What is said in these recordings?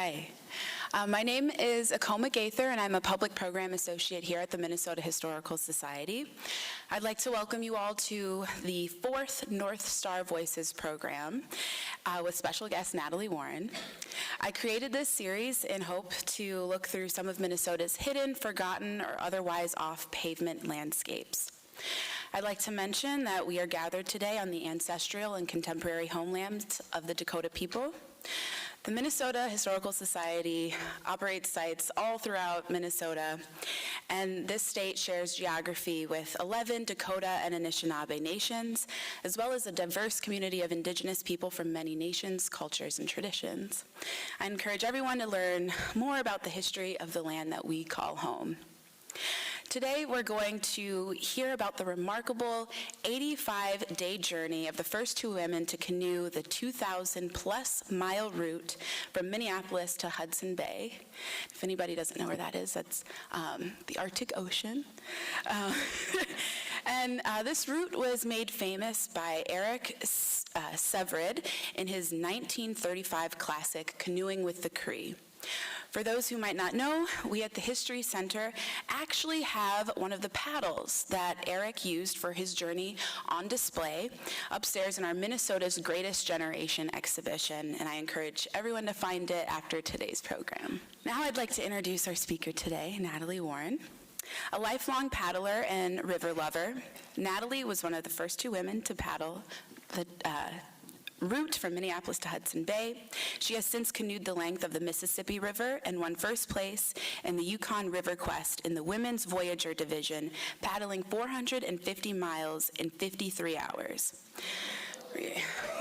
Hi. My name is Akoma Gaither, and I'm a Public Program Associate here at the Minnesota Historical Society. I'd like to welcome you all to the 4th North Star Voices program with special guest Natalie Warren. I created this series in hope to look through some of Minnesota's hidden, forgotten, or otherwise off-pavement landscapes. I'd like to mention that we are gathered today on the ancestral and contemporary homelands of the Dakota people. The Minnesota Historical Society operates sites all throughout Minnesota, and this state shares geography with 11 Dakota and Anishinaabe nations, as well as a diverse community of indigenous people from many nations, cultures, and traditions. I encourage everyone to learn more about the history of the land that we call home. Today, we're going to hear about the remarkable 85-day journey of the first 2 women to canoe the 2,000-plus mile route from Minneapolis to Hudson Bay. If anybody doesn't know where that is, that's the Arctic Ocean. And this route was made famous by Eric Sevareid in his 1935 classic, Canoeing with the Cree. For those who might not know, we at the History Center actually have one of the paddles that Eric used for his journey on display upstairs in our Minnesota's Greatest Generation exhibition, and I encourage everyone to find it after today's program. Now I'd like to introduce our speaker today, Natalie Warren. A lifelong paddler and river lover, Natalie was one of the first 2 women to paddle the route from Minneapolis to Hudson Bay. She has since canoed the length of the Mississippi River and won first place in the Yukon River Quest in the Women's Voyager Division, paddling 450 miles in 53 hours.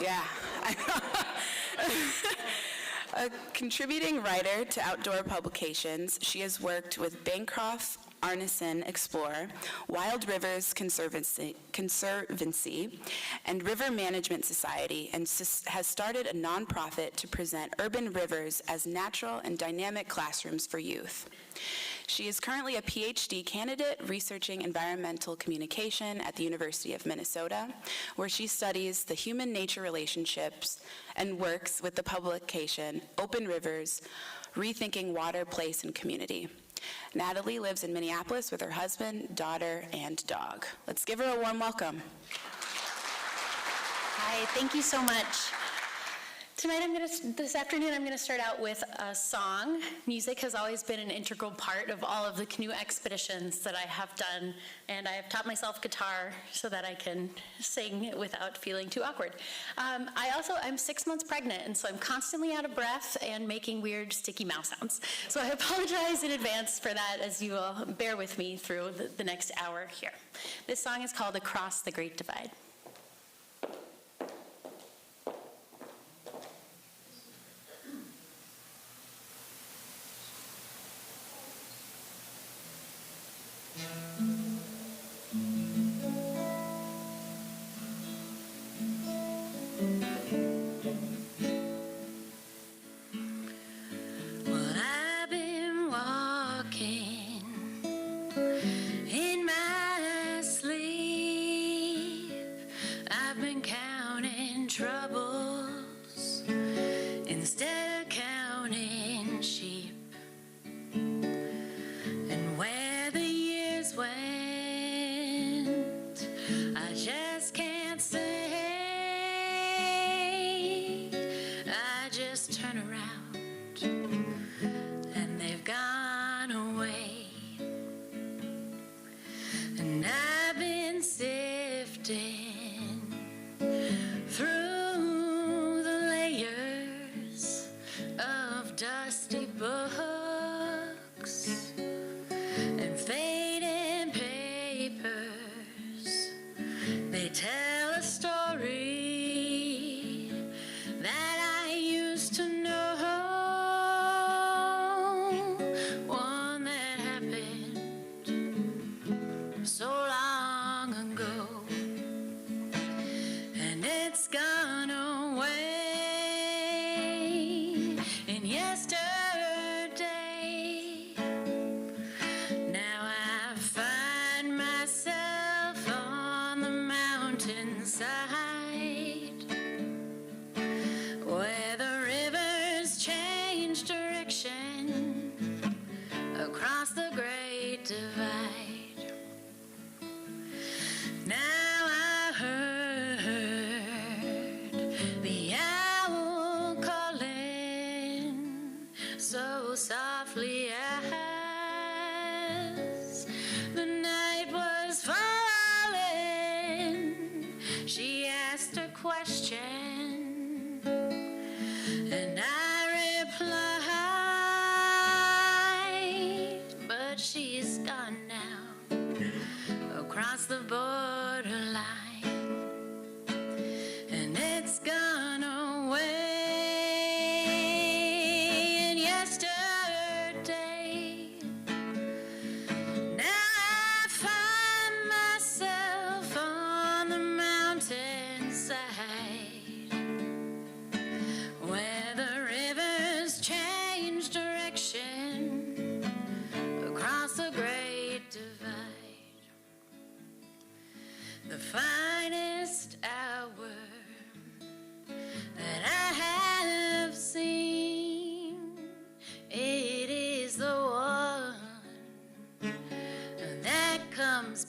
Yeah, I know. A contributing writer to outdoor publications, she has worked with Bancroft Arneson Explorer, Wild Rivers Conservancy, and River Management Society, and has started a nonprofit to present urban rivers as natural and dynamic classrooms for youth. She is currently a PhD candidate researching environmental communication at the University of Minnesota, where she studies the human-nature relationships and works with the publication Open Rivers, Rethinking Water, Place, and Community. Natalie lives in Minneapolis with her husband, daughter, and dog. Let's give her a warm welcome. Hi, thank you so much. This afternoon, I'm gonna start out with a song. Music has always been an integral part of all of the canoe expeditions that I have done, and I have taught myself guitar so that I can sing without feeling too awkward. I'm 6 months pregnant, and so I'm constantly out of breath and making weird sticky mouth sounds. So I apologize in advance for that, as you will bear with me through the next hour here. This song is called Across the Great Divide. Story. that I used to know.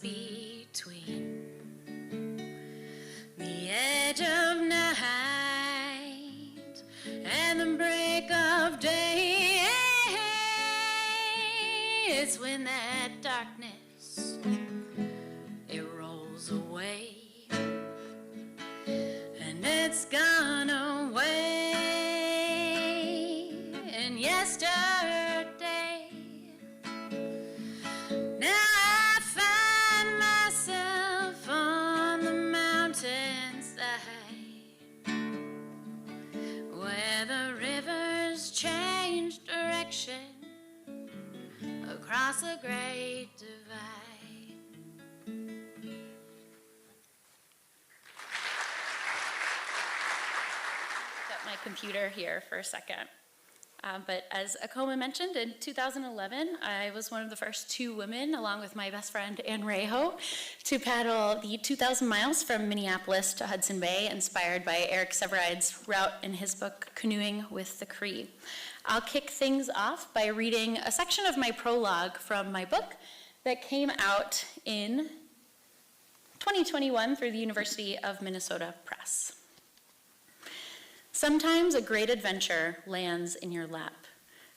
between the edge of night and the break of day. It's when that darkness, it rolls away, and it's gone away. And yesterday, now I find myself on the mountainside, where the rivers change direction across a great divide. Got my computer here for a second. But as Akoma mentioned, in 2011, I was one of the first 2 women, along with my best friend Ann Raiho, to paddle the 2,000 miles from Minneapolis to Hudson Bay, inspired by Eric Sevareid's route in his book, Canoeing with the Cree. I'll kick things off by reading a section of my prologue from my book that came out in 2021 through the University of Minnesota Press. Sometimes a great adventure lands in your lap.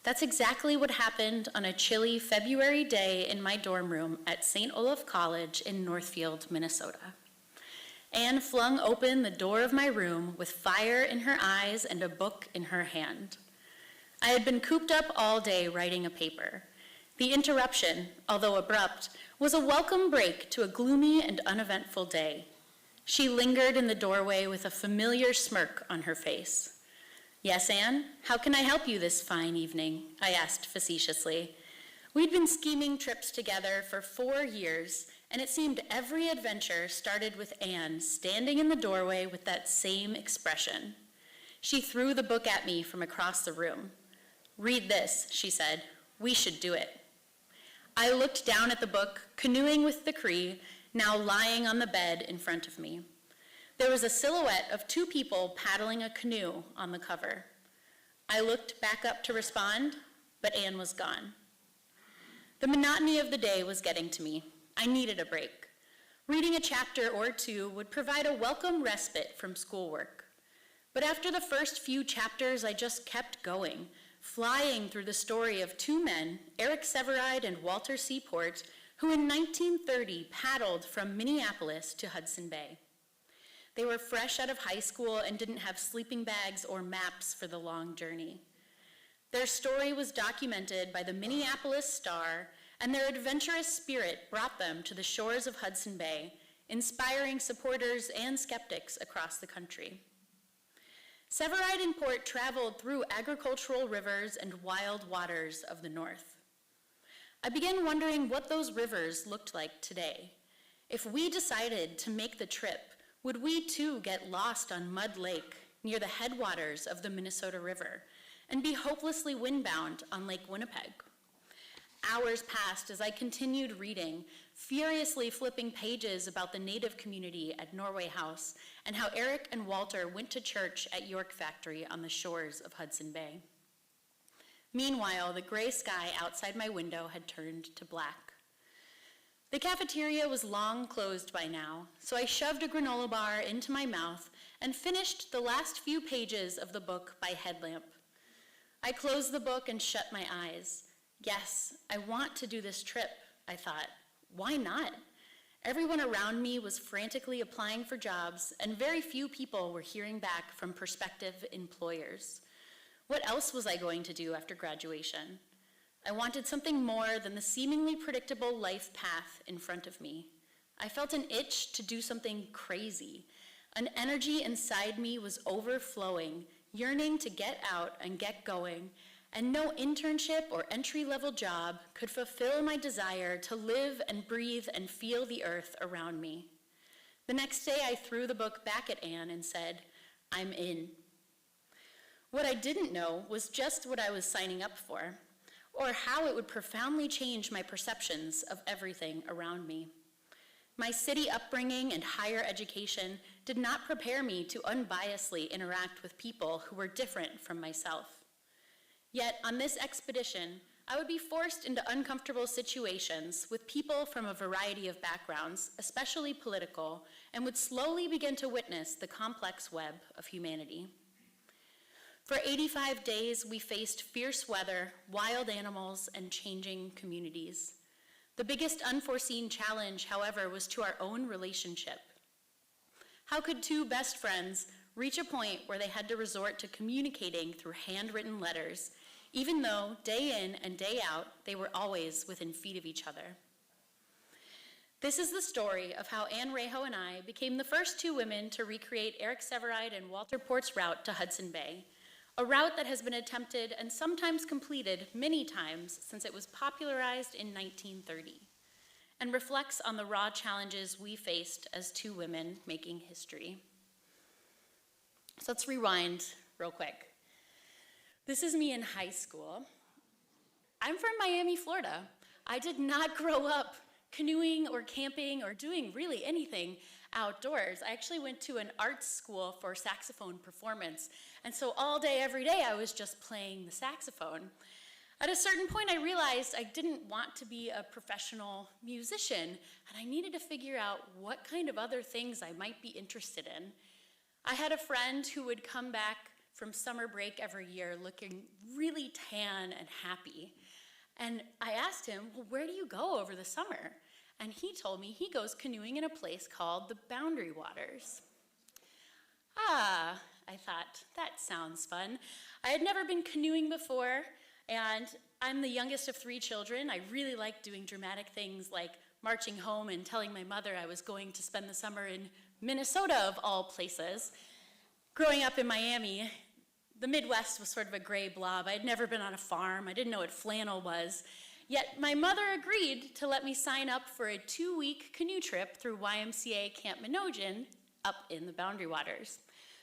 That's exactly what happened on a chilly February day in my dorm room at St. Olaf College in Northfield, Minnesota. Anne flung open the door of my room with fire in her eyes and a book in her hand. I had been cooped up all day writing a paper. The interruption, although abrupt, was a welcome break to a gloomy and uneventful day. She lingered in the doorway with a familiar smirk on her face. "Yes, Anne, how can I help you this fine evening?" I asked facetiously. We'd been scheming trips together for 4 years, and it seemed every adventure started with Anne standing in the doorway with that same expression. She threw the book at me from across the room. "Read this," she said. "We should do it." I looked down at the book, Canoeing with the Cree, now lying on the bed in front of me. There was a silhouette of 2 people paddling a canoe on the cover. I looked back up to respond, but Anne was gone. The monotony of the day was getting to me. I needed a break. Reading a chapter or 2 would provide a welcome respite from schoolwork. But after the first few chapters, I just kept going, flying through the story of 2 men, Eric Sevareid and Walter Seaport, who in 1930 paddled from Minneapolis to Hudson Bay. They were fresh out of high school and didn't have sleeping bags or maps for the long journey. Their story was documented by the Minneapolis Star, and their adventurous spirit brought them to the shores of Hudson Bay, inspiring supporters and skeptics across the country. Sevareid and Port traveled through agricultural rivers and wild waters of the North. I began wondering what those rivers looked like today. If we decided to make the trip, would we too get lost on Mud Lake near the headwaters of the Minnesota River and be hopelessly windbound on Lake Winnipeg? Hours passed as I continued reading, furiously flipping pages about the Native community at Norway House and how Eric and Walter went to church at York Factory on the shores of Hudson Bay. Meanwhile, the gray sky outside my window had turned to black. The cafeteria was long closed by now, so I shoved a granola bar into my mouth and finished the last few pages of the book by headlamp. I closed the book and shut my eyes. Yes, I want to do this trip, I thought. Why not? Everyone around me was frantically applying for jobs, and very few people were hearing back from prospective employers. What else was I going to do after graduation? I wanted something more than the seemingly predictable life path in front of me. I felt an itch to do something crazy. An energy inside me was overflowing, yearning to get out and get going, and no internship or entry-level job could fulfill my desire to live and breathe and feel the earth around me. The next day, I threw the book back at Anne and said, "I'm in." What I didn't know was just what I was signing up for, or how it would profoundly change my perceptions of everything around me. My city upbringing and higher education did not prepare me to unbiasedly interact with people who were different from myself. Yet on this expedition, I would be forced into uncomfortable situations with people from a variety of backgrounds, especially political, and would slowly begin to witness the complex web of humanity. For 85 days, we faced fierce weather, wild animals, and changing communities. The biggest unforeseen challenge, however, was to our own relationship. How could two best friends reach a point where they had to resort to communicating through handwritten letters, even though day in and day out, they were always within feet of each other? This is the story of how Ann Raiho and I became the first two women to recreate Eric Sevareid and Walter Port's route to Hudson Bay, a route that has been attempted and sometimes completed many times since it was popularized in 1930, and reflects on the raw challenges we faced as two women making history. So let's rewind real quick. This is me in high school. I'm from Miami, Florida. I did not grow up canoeing or camping or doing really anything outdoors. I actually went to an arts school for saxophone performance, and so all day, every day, I was just playing the saxophone. At a certain point, I realized I didn't want to be a professional musician, and I needed to figure out what kind of other things I might be interested in. I had a friend who would come back from summer break every year looking really tan and happy. And I asked him, well, where do you go over the summer? And he told me he goes canoeing in a place called the Boundary Waters. I thought, that sounds fun. I had never been canoeing before, and I'm the youngest of 3 children. I really like doing dramatic things like marching home and telling my mother I was going to spend the summer in Minnesota, of all places. Growing up in Miami, the Midwest was sort of a gray blob. I had never been on a farm. I didn't know what flannel was. Yet my mother agreed to let me sign up for a 2-week canoe trip through YMCA Camp Minojin up in the Boundary Waters.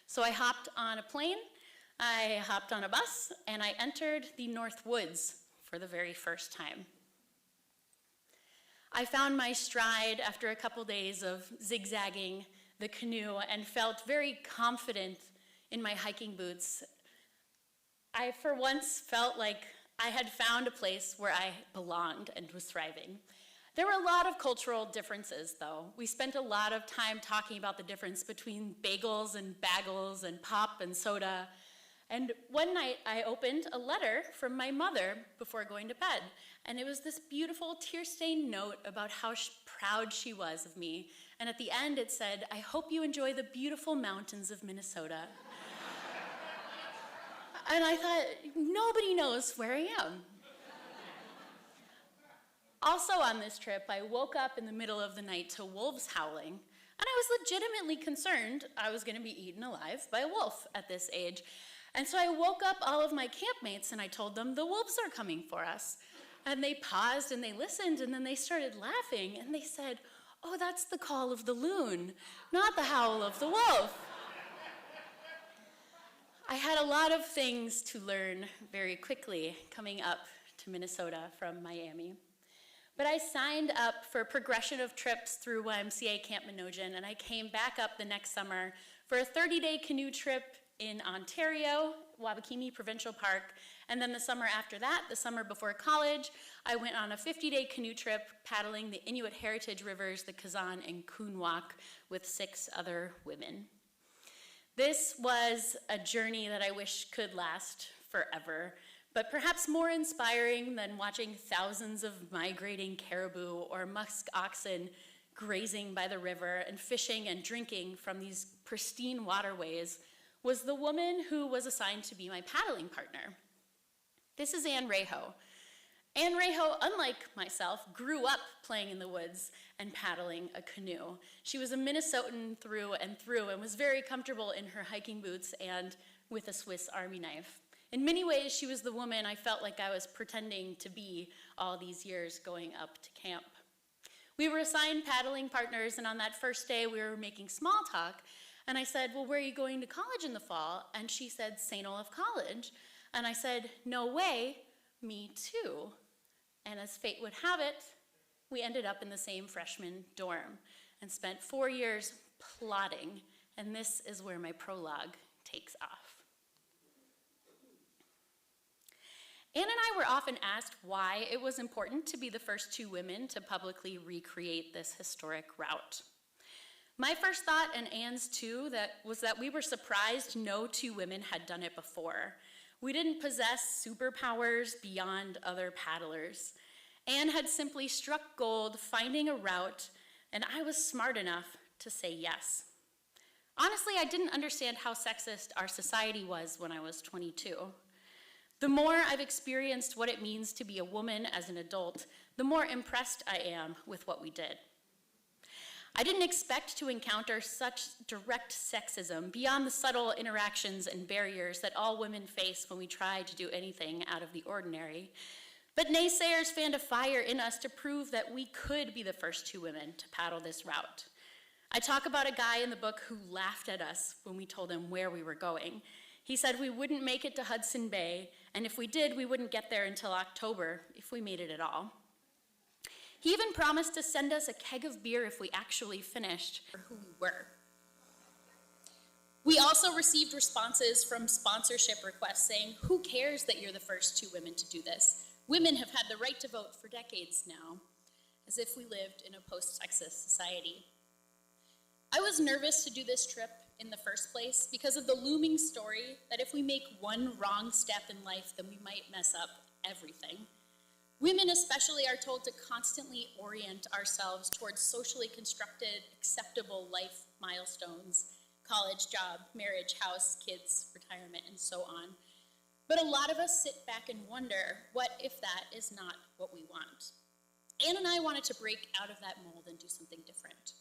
So I hopped on a plane, I hopped on a bus, and I entered the North Woods for the very first time. I found my stride after a couple days of zigzagging the canoe and felt very confident in my hiking boots. I, for once, felt like I had found a place where I belonged and was thriving. There were a lot of cultural differences, though. We spent a lot of time talking about the difference between bagels and bagels and pop and soda. And one night, I opened a letter from my mother before going to bed, and it was this beautiful tear-stained note about how proud she was of me. And at the end, it said, "I hope you enjoy the beautiful mountains of Minnesota." And I thought, nobody knows where I am. Also on this trip, I woke up in the middle of the night to wolves howling, and I was legitimately concerned I was going to be eaten alive by a wolf at this age. And so I woke up all of my campmates and I told them, the wolves are coming for us. And they paused and they listened, and then they started laughing, and they said, "Oh, that's the call of the loon, not the howl of the wolf." I had a lot of things to learn very quickly coming up to Minnesota from Miami. But I signed up for a progression of trips through YMCA Camp Minojin, and I came back up the next summer for a 30-day canoe trip in Ontario, Wabakimi Provincial Park, and then the summer after that, the summer before college, I went on a 50-day canoe trip paddling the Inuit heritage rivers, the Kazan and Kunwak, with 6 other women. This was a journey that I wish could last forever, but perhaps more inspiring than watching thousands of migrating caribou or musk oxen grazing by the river and fishing and drinking from these pristine waterways was the woman who was assigned to be my paddling partner. This is Ann Raiho. Ann Raiho, unlike myself, grew up playing in the woods and paddling a canoe. She was a Minnesotan through and was very comfortable in her hiking boots and with a Swiss Army knife. In many ways, she was the woman I felt like I was pretending to be all these years going up to camp. We were assigned paddling partners, and on that first day, we were making small talk, and I said, "Well, where are you going to college in the fall?" And she said, "St. Olaf College." And I said, "No way, me too." And as fate would have it, we ended up in the same freshman dorm and spent 4 years plotting, and this is where my prologue takes off. Ann and I were often asked why it was important to be the first two women to publicly recreate this historic route. My first thought, and Ann's too, was that we were surprised no two women had done it before. We didn't possess superpowers beyond other paddlers. Ann had simply struck gold finding a route, and I was smart enough to say yes. Honestly, I didn't understand how sexist our society was when I was 22. The more I've experienced what it means to be a woman as an adult, the more impressed I am with what we did. I didn't expect to encounter such direct sexism beyond the subtle interactions and barriers that all women face when we try to do anything out of the ordinary. But naysayers fanned a fire in us to prove that we could be the first two women to paddle this route. I talk about a guy in the book who laughed at us when we told him where we were going. He said we wouldn't make it to Hudson Bay, and if we did, we wouldn't get there until October, if we made it at all. He even promised to send us a keg of beer if we actually finished, for who we were. We also received responses from sponsorship requests saying, who cares that you're the first two women to do this? Women have had the right to vote for decades now, as if we lived in a post-sexist society. I was nervous to do this trip in the first place because of the looming story that if we make one wrong step in life, then we might mess up everything. Women especially are told to constantly orient ourselves towards socially constructed, acceptable life milestones, college, job, marriage, house, kids, retirement, and so on. But a lot of us sit back and wonder, what if that is not what we want? Ann and I wanted to break out of that mold and do something different.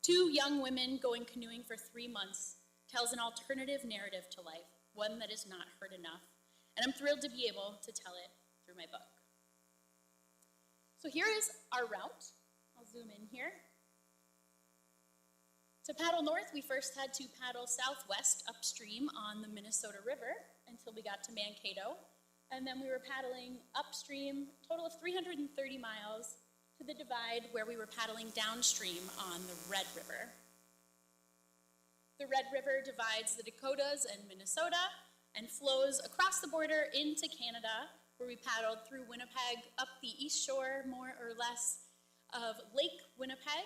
Two young women going canoeing for 3 months tells an alternative narrative to life, one that is not heard enough, and I'm thrilled to be able to tell it through my book. So here is our route. I'll zoom in here. To paddle north, we first had to paddle southwest upstream on the Minnesota River until we got to Mankato, and then we were paddling upstream, a total of 330 miles, to the divide where we were paddling downstream on the Red River. The Red River divides the Dakotas and Minnesota and flows across the border into Canada, where we paddled through Winnipeg, up the east shore, more or less, of Lake Winnipeg,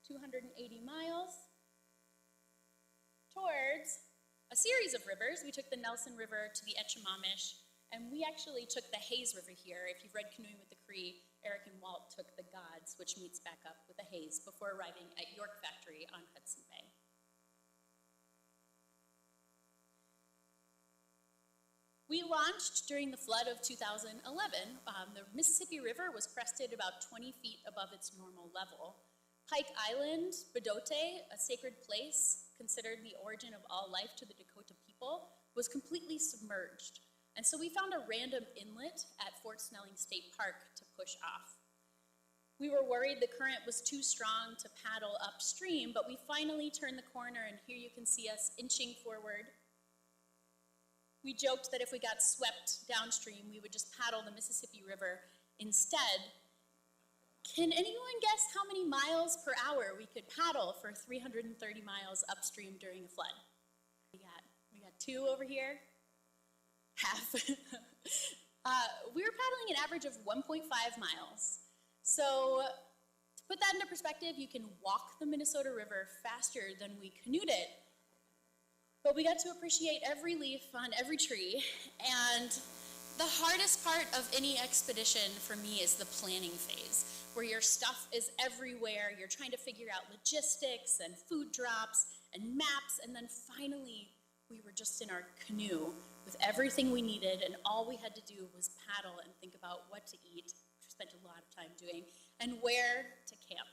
280 miles, towards a series of rivers. We took the Nelson River to the Etchemamish, and we actually took the Hayes River here. If you've read Canoeing with the Cree, Eric and Walt took the Gods, which meets back up with the Hayes, before arriving at York Factory on Hudson Bay. We launched during the flood of 2011. The Mississippi River was crested about 20 feet above its normal level. Pike Island, Bedote, a sacred place considered the origin of all life to the Dakota people, was completely submerged. And so we found a random inlet at Fort Snelling State Park to push off. We were worried the current was too strong to paddle upstream, but we finally turned the corner, and here you can see us inching forward. We joked that if we got swept downstream, we would just paddle the Mississippi River instead. Can anyone guess how many miles per hour we could paddle for 330 miles upstream during a flood? We got 2 over here. Half. We were paddling an average of 1.5 miles. So to put that into perspective, you can walk the Minnesota River faster than we canoed it. But we got to appreciate every leaf on every tree. And the hardest part of any expedition for me is the planning phase, where your stuff is everywhere. You're trying to figure out logistics and food drops and maps, and then finally we were just in our canoe with everything we needed, and all we had to do was paddle and think about what to eat, which we spent a lot of time doing, and where to camp.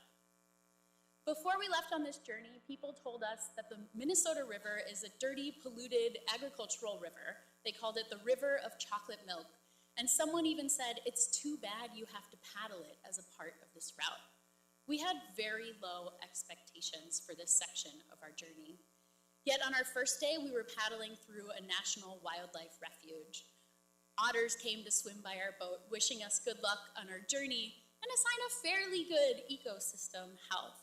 Before we left on this journey, people told us that the Minnesota River is a dirty, polluted agricultural river. They called it the river of chocolate milk. And someone even said, it's too bad you have to paddle it as a part of this route. We had very low expectations for this section of our journey. Yet on our first day, we were paddling through a national wildlife refuge. Otters came to swim by our boat, wishing us good luck on our journey and a sign of fairly good ecosystem health.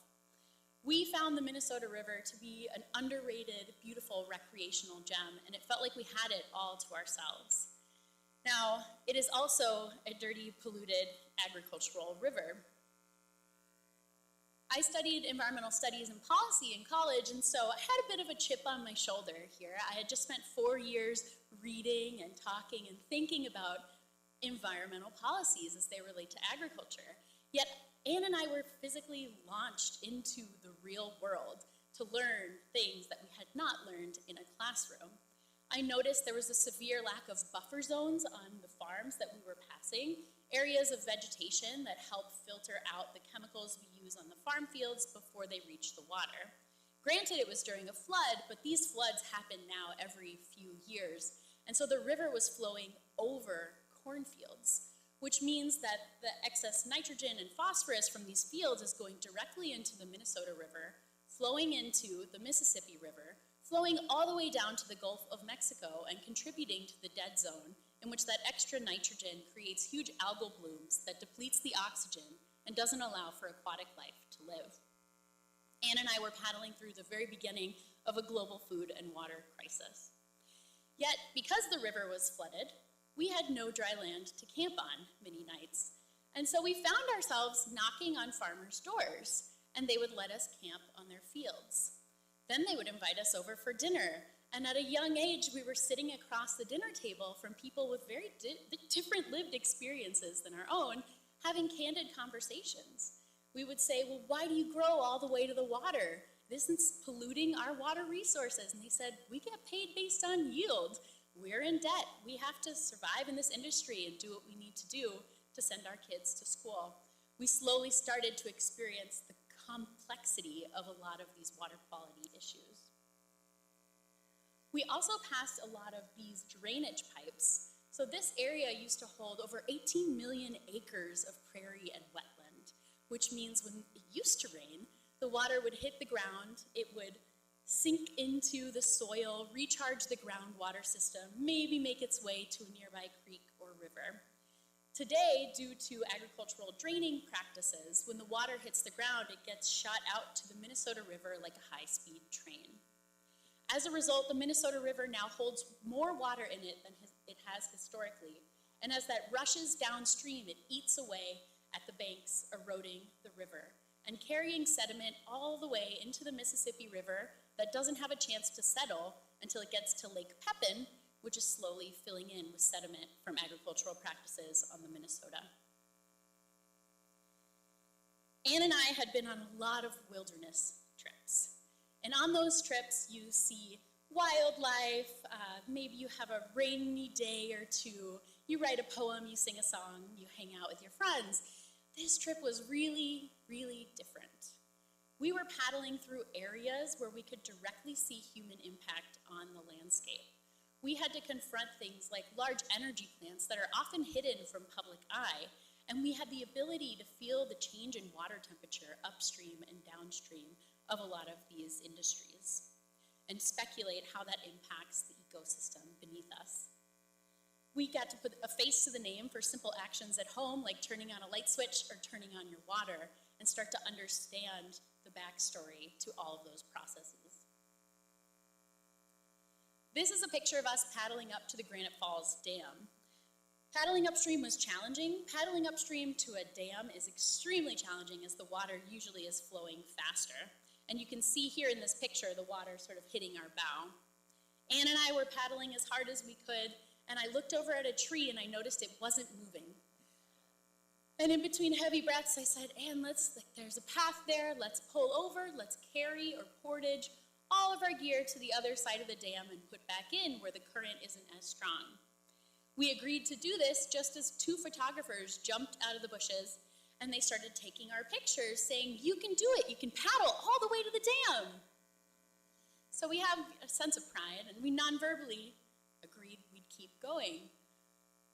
We found the Minnesota River to be an underrated, beautiful recreational gem, and it felt like we had it all to ourselves. Now, it is also a dirty, polluted agricultural river. I studied environmental studies and policy in college, and so I had a bit of a chip on my shoulder here. I had just spent 4 years reading and talking and thinking about environmental policies as they relate to agriculture. Yet, Ann and I were physically launched into the real world to learn things that we had not learned in a classroom. I noticed there was a severe lack of buffer zones on the farms that we were passing, areas of vegetation that help filter out the chemicals we use on the farm fields before they reach the water. Granted, it was during a flood, but these floods happen now every few years, and so the river was flowing over cornfields, which means that the excess nitrogen and phosphorus from these fields is going directly into the Minnesota River, flowing into the Mississippi River, flowing all the way down to the Gulf of Mexico and contributing to the dead zone, in which that extra nitrogen creates huge algal blooms that depletes the oxygen and doesn't allow for aquatic life to live. Ann and I were paddling through the very beginning of a global food and water crisis. Yet, because the river was flooded, we had no dry land to camp on many nights. And so we found ourselves knocking on farmers' doors, and they would let us camp on their fields. Then they would invite us over for dinner, and at a young age, we were sitting across the dinner table from people with very different lived experiences than our own, having candid conversations. We would say, well, why do you grow all the way to the water? This is polluting our water resources. And they said, we get paid based on yield. We're in debt. We have to survive in this industry and do what we need to do to send our kids to school. We slowly started to experience the complexity of a lot of these water quality issues. We also passed a lot of these drainage pipes. So this area used to hold over 18 million acres of prairie and wetland, which means when it used to rain, the water would hit the ground, it would sink into the soil, recharge the groundwater system, maybe make its way to a nearby creek or river. Today, due to agricultural draining practices, when the water hits the ground, it gets shot out to the Minnesota River like a high-speed train. As a result, the Minnesota River now holds more water in it than it has historically, and as that rushes downstream, it eats away at the banks, eroding the river, and carrying sediment all the way into the Mississippi River that doesn't have a chance to settle until it gets to Lake Pepin, which is slowly filling in with sediment from agricultural practices on the Minnesota. Ann and I had been on a lot of wilderness trips. And on those trips, you see wildlife, maybe you have a rainy day or two, you write a poem, you sing a song, you hang out with your friends. This trip was really, really different. We were paddling through areas where we could directly see human impact on the landscape. We had to confront things like large energy plants that are often hidden from public eye, and we had the ability to feel the change in water temperature upstream and downstream of a lot of these industries, and speculate how that impacts the ecosystem beneath us. We got to put a face to the name for simple actions at home, like turning on a light switch or turning on your water, and start to understand the backstory to all of those processes. This is a picture of us paddling up to the Granite Falls Dam. Paddling upstream was challenging. Paddling upstream to a dam is extremely challenging as the water usually is flowing faster. And you can see here in this picture the water sort of hitting our bow. Ann and I were paddling as hard as we could, and I looked over at a tree and I noticed it wasn't moving. And in between heavy breaths, I said, Ann, there's a path there, let's pull over, let's carry or portage all of our gear to the other side of the dam and put back in where the current isn't as strong. We agreed to do this just as 2 photographers jumped out of the bushes and they started taking our pictures saying, you can do it, you can paddle all the way to the dam. So we have a sense of pride and we non-verbally agreed we'd keep going.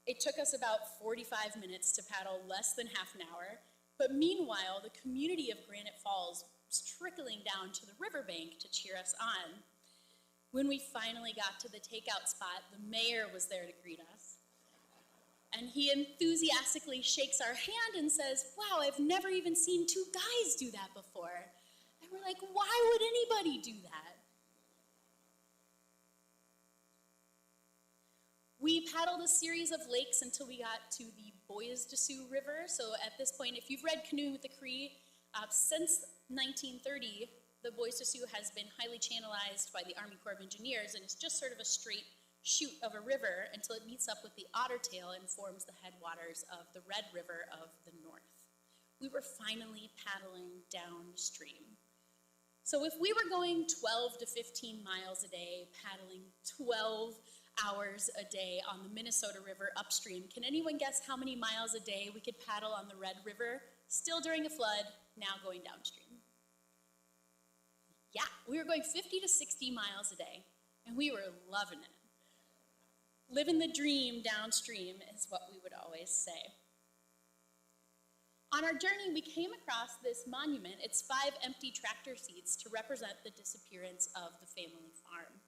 It took us about 45 minutes to paddle less than half an hour, but meanwhile, the community of Granite Falls was trickling down to the riverbank to cheer us on. When we finally got to the takeout spot, the mayor was there to greet us. And he enthusiastically shakes our hand and says, wow, I've never even seen 2 guys do that before. And we're like, why would anybody do that? We paddled a series of lakes until we got to the Portages River. So at this point, if you've read Canoeing with the Cree, since 1930, the Portages has been highly channelized by the Army Corps of Engineers, and it's just sort of a straight chute of a river until it meets up with the Otter Tail and forms the headwaters of the Red River of the North. We were finally paddling downstream. So if we were going 12 to 15 miles a day, paddling 12 hours a day on the Minnesota River upstream, can anyone guess how many miles a day we could paddle on the Red River, still during a flood, now going downstream? Yeah, we were going 50 to 60 miles a day, and we were loving it. Living the dream downstream is what we would always say. On our journey, we came across this monument. It's 5 empty tractor seats to represent the disappearance of the family farm.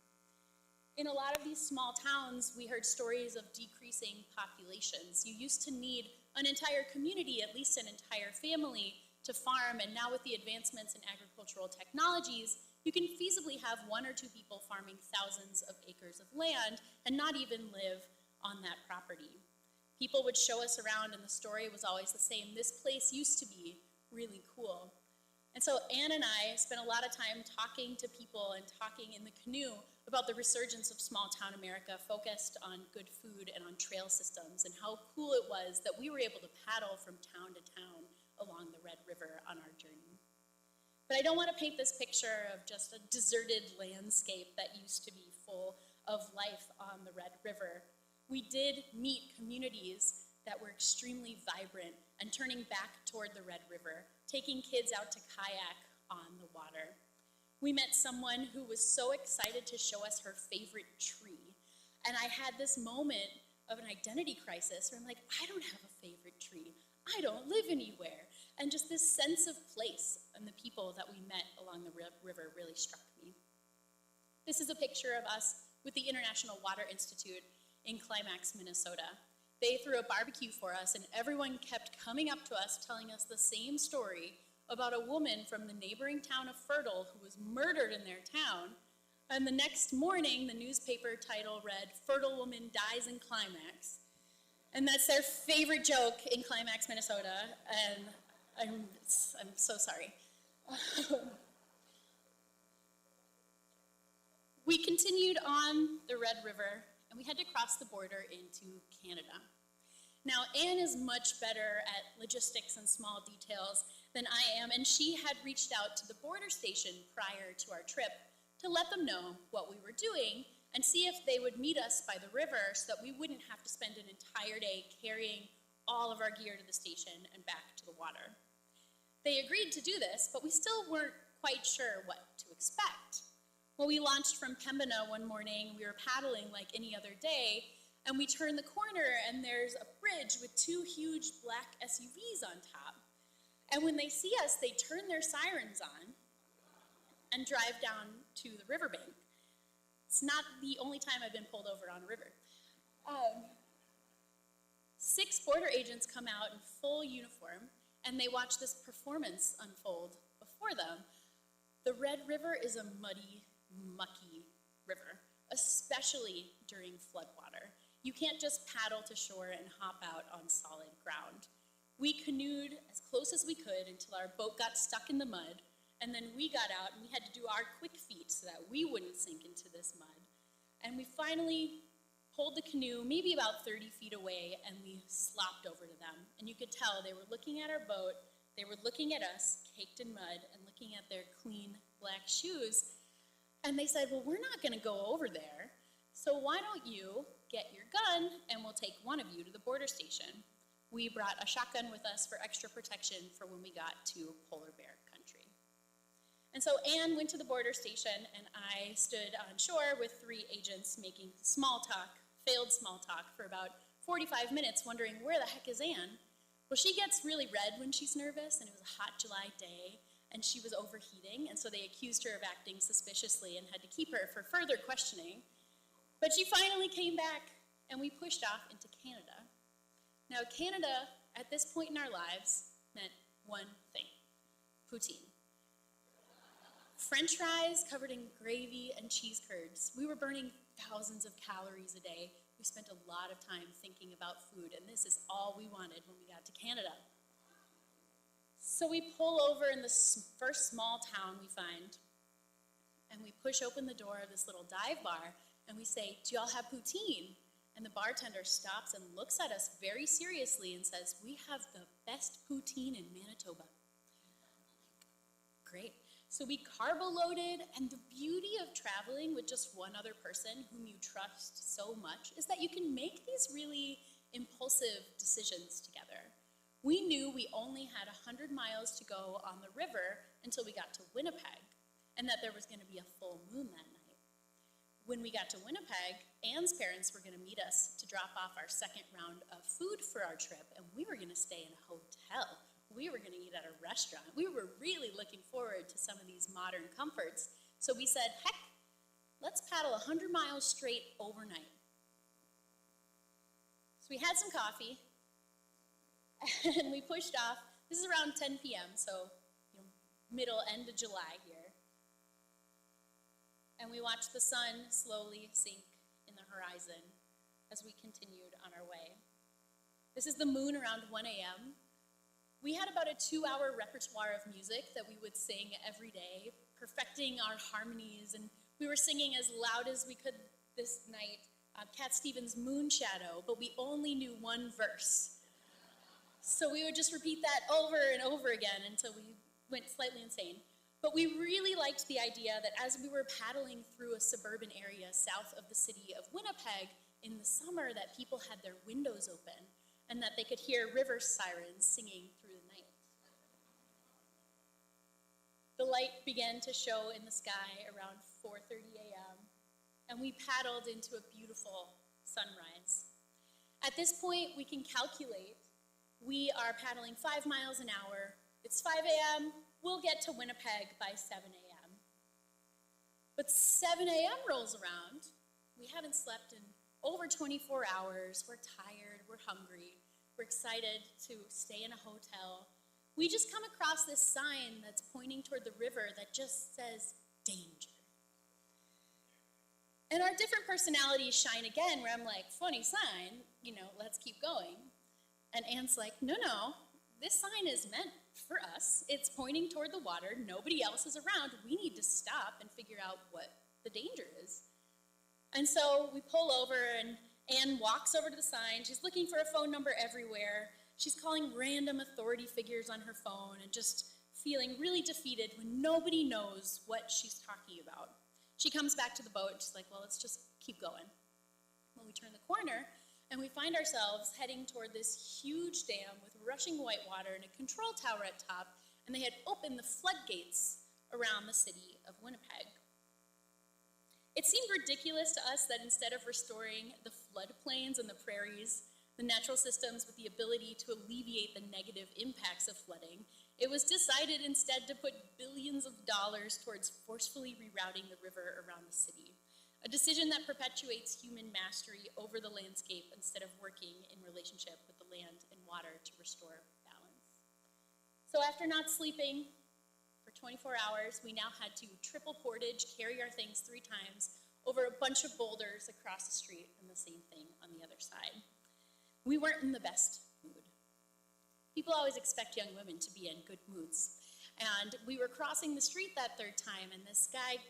In a lot of these small towns, we heard stories of decreasing populations. You used to need an entire community, at least an entire family, to farm, and now with the advancements in agricultural technologies, you can feasibly have 1 or 2 people farming thousands of acres of land and not even live on that property. People would show us around, and the story was always the same. This place used to be really cool. And so Ann and I spent a lot of time talking to people and talking in the canoe about the resurgence of small town America, focused on good food and on trail systems, and how cool it was that we were able to paddle from town to town along the Red River on our journey. But I don't want to paint this picture of just a deserted landscape that used to be full of life on the Red River. We did meet communities that were extremely vibrant and turning back toward the Red River, taking kids out to kayak on the water. We met someone who was so excited to show us her favorite tree. And I had this moment of an identity crisis where I'm like, I don't have a favorite tree. I don't live anywhere. And just this sense of place and the people that we met along the river really struck me. This is a picture of us with the International Water Institute in Climax, Minnesota. They threw a barbecue for us, and everyone kept coming up to us telling us the same story about a woman from the neighboring town of Fertile who was murdered in their town. And the next morning, the newspaper title read, "Fertile Woman Dies in Climax." And that's their favorite joke in Climax, Minnesota, and I'm so sorry. We continued on the Red River, and we had to cross the border into Canada. Now, Ann is much better at logistics and small details than I am, and she had reached out to the border station prior to our trip to let them know what we were doing and see if they would meet us by the river so that we wouldn't have to spend an entire day carrying all of our gear to the station and back to the water. They agreed to do this, but we still weren't quite sure what to expect. Well, we launched from Pembina one morning. We were paddling like any other day, and we turned the corner, and there's a bridge with 2 huge black SUVs on top. And when they see us, they turn their sirens on and drive down to the riverbank. It's not the only time I've been pulled over on a river. 6 border agents come out in full uniform, and they watch this performance unfold before them. The Red River is a muddy, mucky river, especially during floodwater. You can't just paddle to shore and hop out on solid ground. We canoed as close as we could until our boat got stuck in the mud, and then we got out and we had to do our quick feet so that we wouldn't sink into this mud. And we finally pulled the canoe maybe about 30 feet away, and we slopped over to them. And you could tell they were looking at our boat, they were looking at us, caked in mud, and looking at their clean black shoes. And they said, well, we're not gonna go over there, so why don't you get your gun and we'll take one of you to the border station. We brought a shotgun with us for extra protection for when we got to polar bear country. And so Ann went to the border station, and I stood on shore with 3 agents making small talk, failed small talk, for about 45 minutes, wondering, where the heck is Ann? Well, she gets really red when she's nervous, and it was a hot July day, and she was overheating, and so they accused her of acting suspiciously and had to keep her for further questioning. But she finally came back, and we pushed off into Canada. Now, Canada, at this point in our lives, meant one thing: poutine. French fries covered in gravy and cheese curds. We were burning thousands of calories a day. We We spent a lot of time thinking about food, and this is all we wanted when we got to Canada. So we pull over in the first small town we find, and we push open the door of this little dive bar, and we say, "Do y'all have poutine?" And the bartender stops and looks at us very seriously and says, "We have the best poutine in Manitoba." Great. So we carbo loaded, and the beauty of traveling with just one other person whom you trust so much is that you can make these really impulsive decisions together. We knew we only had 100 miles to go on the river until we got to Winnipeg, and that there was going to be a full moon that night. When we got to Winnipeg, Ann's parents were going to meet us to drop off our second round of food for our trip, and we were going to stay in a hotel. We were going to eat at a restaurant. We were really looking forward to some of these modern comforts. So we said, heck, let's paddle 100 miles straight overnight. So we had some coffee, and we pushed off. This is around 10 p.m., so end of July here. And we watched the sun slowly sink in the horizon as we continued on our way. This is the moon around 1 a.m. We had about a 2-hour repertoire of music that we would sing every day, perfecting our harmonies, and we were singing as loud as we could this night, Cat Stevens' Moon Shadow, but we only knew one verse. So we would just repeat that over and over again until we went slightly insane. But we really liked the idea that as we were paddling through a suburban area south of the city of Winnipeg in the summer, that people had their windows open and that they could hear river sirens singing through the night. The light began to show in the sky around 4:30 a.m., and we paddled into a beautiful sunrise. At this point, we can calculate. We are paddling 5 miles an hour. It's 5 a.m. We'll get to Winnipeg by 7 a.m. But 7 a.m. rolls around. We haven't slept in over 24 hours. We're tired. We're hungry. We're excited to stay in a hotel. We just come across this sign that's pointing toward the river that just says, "Danger." And our different personalities shine again, where I'm like, funny sign, let's keep going. And Ann's like, no, this sign is meant for us. It's pointing toward the water. Nobody else is around. We need to stop and figure out what the danger is. And so we pull over, and Ann walks over to the sign. She's looking for a phone number everywhere. She's calling random authority figures on her phone and just feeling really defeated when nobody knows what she's talking about. She comes back to the boat, and she's like, well, let's just keep going. Well, we turn the corner, and we find ourselves heading toward this huge dam with rushing white water and a control tower at top, and they had opened the floodgates around the city of Winnipeg. It seemed ridiculous to us that instead of restoring the floodplains and the prairies, the natural systems with the ability to alleviate the negative impacts of flooding, it was decided instead to put billions of dollars towards forcefully rerouting the river around the city. A decision that perpetuates human mastery over the landscape instead of working in relationship with the land and water to restore balance. So after not sleeping for 24 hours, we now had to triple portage, carry our things 3 times over a bunch of boulders across the street, and the same thing on the other side. We weren't in the best mood. People always expect young women to be in good moods. And we were crossing the street that 3rd time, and this guy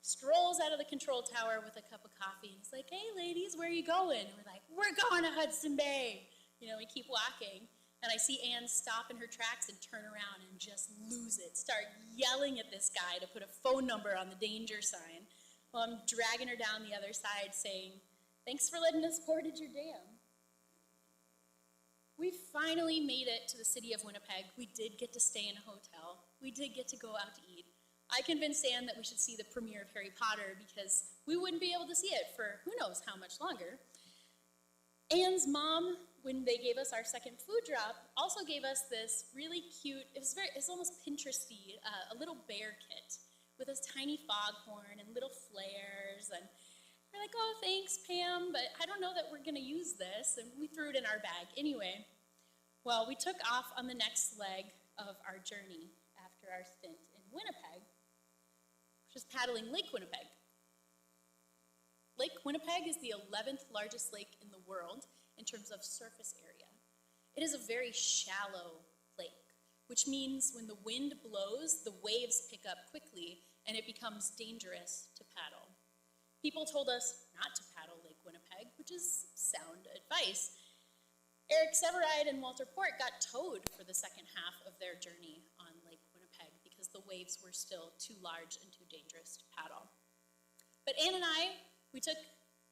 strolls out of the control tower with a cup of coffee, and he's like, hey, ladies, where are you going? And we're like, we're going to Hudson Bay. We keep walking, and I see Ann stop in her tracks and turn around and just lose it, start yelling at this guy to put a phone number on the danger sign, while I'm dragging her down the other side saying, thanks for letting us portage your dam. We finally made it to the city of Winnipeg. We did get to stay in a hotel. We did get to go out to eat. I convinced Ann that we should see the premiere of Harry Potter because we wouldn't be able to see it for who knows how much longer. Ann's mom, when they gave us our second food drop, also gave us this really cute, it's almost Pinteresty, a little bear kit with this tiny foghorn and little flares. And we're like, oh, thanks, Pam, but I don't know that we're gonna use this. And we threw it in our bag anyway. Well, we took off on the next leg of our journey after our stint in Winnipeg, which is paddling Lake Winnipeg. Lake Winnipeg is the 11th largest lake in the world in terms of surface area. It is a very shallow lake, which means when the wind blows, the waves pick up quickly and it becomes dangerous to paddle. People told us not to paddle Lake Winnipeg, which is sound advice. Eric Sevareid and Walter Port got towed for the second half of their journey on Lake Winnipeg because the waves were still too large and too dangerous to paddle. But Ann and I, we took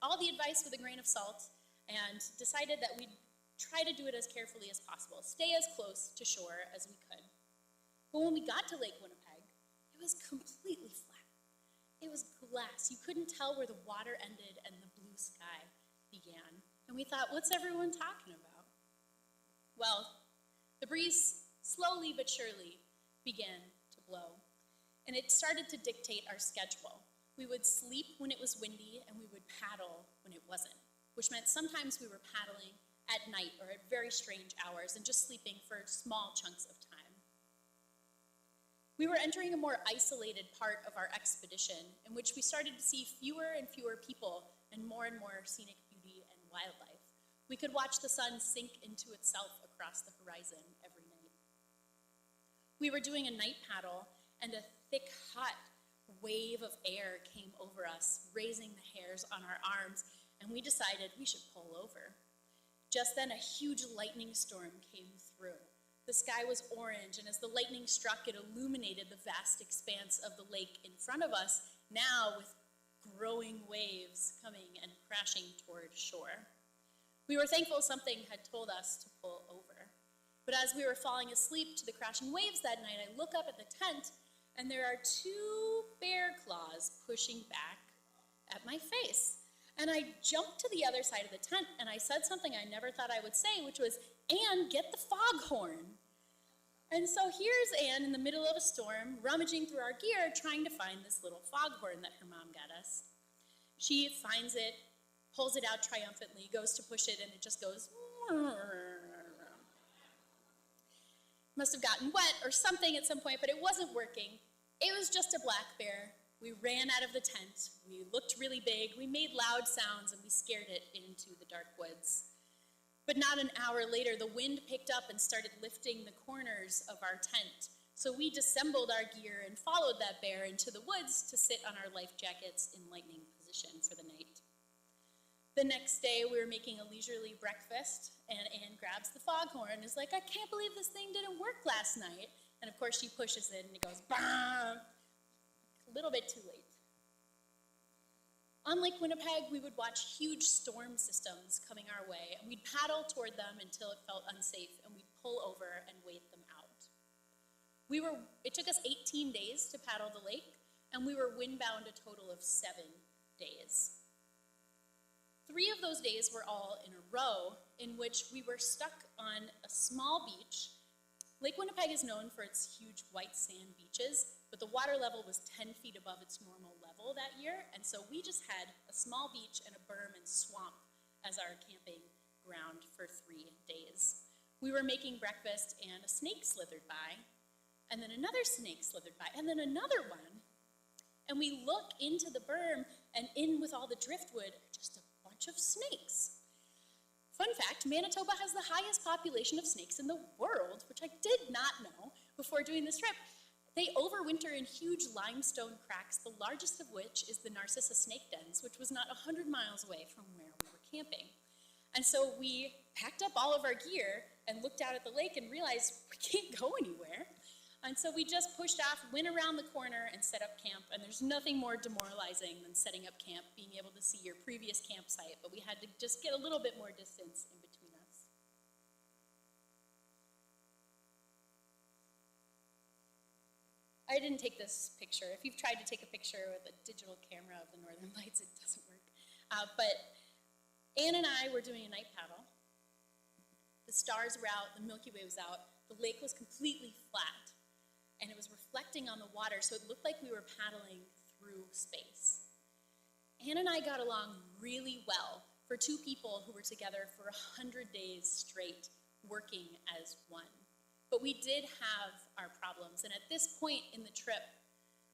all the advice with a grain of salt and decided that we'd try to do it as carefully as possible, stay as close to shore as we could. But when we got to Lake Winnipeg, it was completely flat. It was glass. You couldn't tell where the water ended and the blue sky began. And we thought, what's everyone talking about? Well, the breeze slowly but surely began to blow, and it started to dictate our schedule. We would sleep when it was windy, and we would paddle when it wasn't, which meant sometimes we were paddling at night or at very strange hours and just sleeping for small chunks of time. We were entering a more isolated part of our expedition in which we started to see fewer and fewer people and more scenic beauty and wildlife. We could watch the sun sink into itself across the horizon every night. We were doing a night paddle, and a thick, hot wave of air came over us, raising the hairs on our arms, and we decided we should pull over. Just then, a huge lightning storm came through. The sky was orange, and as the lightning struck, it illuminated the vast expanse of the lake in front of us, now with growing waves coming and crashing toward shore. We were thankful something had told us to pull over. But as we were falling asleep to the crashing waves that night, I look up at the tent, and there are two bear claws pushing back at my face. And I jumped to the other side of the tent, and I said something I never thought I would say, which was, "Ann, get the foghorn." And so here's Ann in the middle of a storm, rummaging through our gear, trying to find this little foghorn that her mom got us. She finds it, pulls it out triumphantly, goes to push it, and it just goes. Must have gotten wet or something at some point, but it wasn't working. It was just a black bear. We ran out of the tent. We looked really big. We made loud sounds, and we scared it into the dark woods. But not an hour later, the wind picked up and started lifting the corners of our tent. So we dissembled our gear and followed that bear into the woods to sit on our life jackets in lightning position for the night. The next day, we were making a leisurely breakfast, and Ann grabs the foghorn and is like, "I can't believe this thing didn't work last night." And of course, she pushes it, and it goes, "Bam!" A little bit too late. On Lake Winnipeg, we would watch huge storm systems coming our way, and we'd paddle toward them until it felt unsafe, and we'd pull over and wait them out. It took us 18 days to paddle the lake, and we were windbound a total of 7 days. 3 of those days were all in a row, in which we were stuck on a small beach. Lake Winnipeg is known for its huge white sand beaches, but the water level was 10 feet above its normal level that year, and so we just had a small beach and a berm and swamp as our camping ground for 3 days. We were making breakfast, and a snake slithered by, and then another snake slithered by, and then another one. And we look into the berm, and in with all the driftwood, just a bunch of snakes. Fun fact, Manitoba has the highest population of snakes in the world, which I did not know before doing this trip. They overwinter in huge limestone cracks, the largest of which is the Narcissa snake dens, which was not 100 miles away from where we were camping. And so we packed up all of our gear and looked out at the lake and realized we can't go anywhere. And so we just pushed off, went around the corner, and set up camp. And there's nothing more demoralizing than setting up camp, being able to see your previous campsite, but we had to just get a little bit more distance in between us. I didn't take this picture. If you've tried to take a picture with a digital camera of the Northern Lights, it doesn't work. But Ann and I were doing a night paddle. The stars were out, the Milky Way was out, the lake was completely flat, and it was reflecting on the water, so it looked like we were paddling through space. Ann and I got along really well for 2 people who were together for 100 days straight, working as one. But we did have our problems, and at this point in the trip,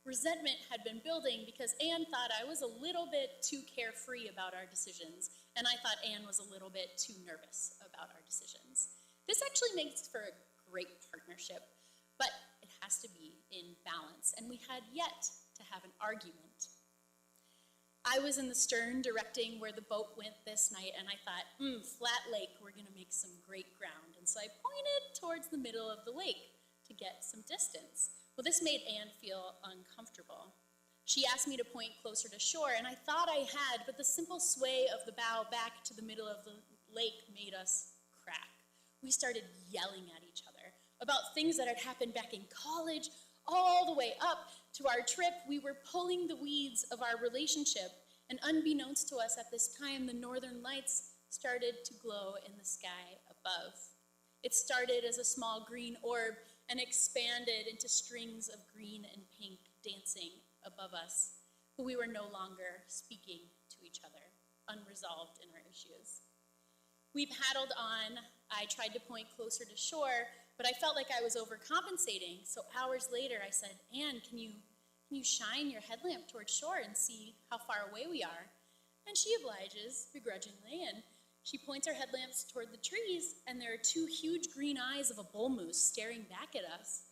Resentment had been building because Ann thought I was a little bit too carefree about our decisions, and I thought Ann was a little bit too nervous about our decisions. This actually makes for a great partnership, but it has to be in balance, and we had yet to have an argument. I was in the stern directing where the boat went this night, and I thought, flat lake, we're gonna make some great ground. And so I pointed towards the middle of the lake to get some distance. Well, this made Ann feel uncomfortable. She asked me to point closer to shore, and I thought I had, but the simple sway of the bow back to the middle of the lake made us crack. We started yelling at each other about things that had happened back in college, all the way up to our trip. We were pulling the weeds of our relationship, and unbeknownst to us at this time, the northern lights started to glow in the sky above. It started as a small green orb and expanded into strings of green and pink dancing above us, but we were no longer speaking to each other, unresolved in our issues. We paddled on. I tried to point closer to shore, but I felt like I was overcompensating, so hours later I said, Ann, can you shine your headlamp towards shore and see how far away we are? And she obliges, begrudgingly, and she points her headlamps toward the trees, and there are two huge green eyes of a bull moose staring back at us.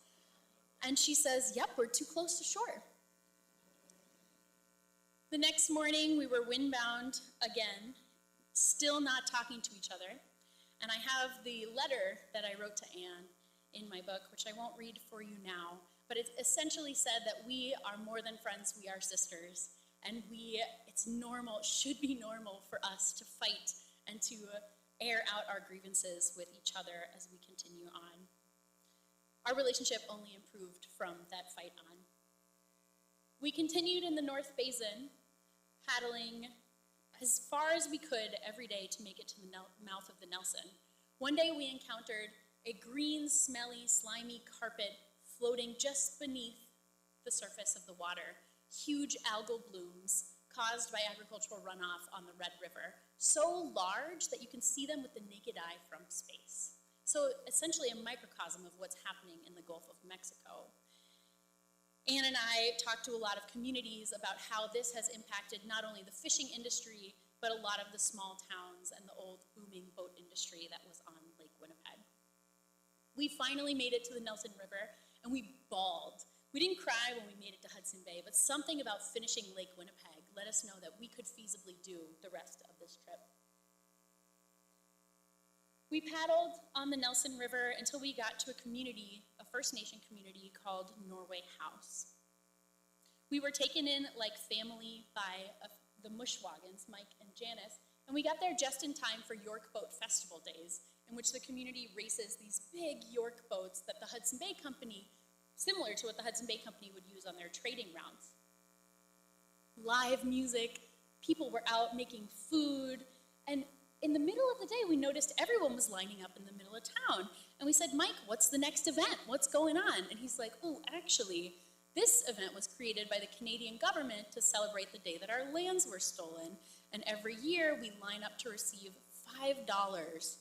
And she says, yep, we're too close to shore. The next morning, we were windbound again, still not talking to each other. And I have the letter that I wrote to Ann in my book, which I won't read for you now, but it essentially said that we are more than friends, we are sisters, and it's normal, it should be normal for us to fight and to air out our grievances with each other as we continue on. Our relationship only improved from that fight on. We continued in the North Basin, paddling as far as we could every day to make it to the mouth of the Nelson. One day we encountered a green, smelly, slimy carpet floating just beneath the surface of the water. Huge algal blooms caused by agricultural runoff on the Red River, so large that you can see them with the naked eye from space. So essentially a microcosm of what's happening in the Gulf of Mexico. Ann and I talked to a lot of communities about how this has impacted not only the fishing industry, but a lot of the small towns and the old booming boat industry that was on Lake Winnipeg. We finally made it to the Nelson River, and we bawled. We didn't cry when we made it to Hudson Bay, but something about finishing Lake Winnipeg let us know that we could feasibly do the rest of this trip. We paddled on the Nelson River until we got to a community, a First Nation community called Norway House. We were taken in like family by the Mushwagans, Mike and Janice, and we got there just in time for York Boat Festival days, in which the community races these big York boats that the Hudson Bay Company, similar to what the Hudson Bay Company would use on their trading routes. Live music, people were out making food, and in the middle of the day, we noticed everyone was lining up in the middle of town. And we said, Mike, what's the next event? What's going on? And he's like, oh, actually, this event was created by the Canadian government to celebrate the day that our lands were stolen. And every year, we line up to receive $5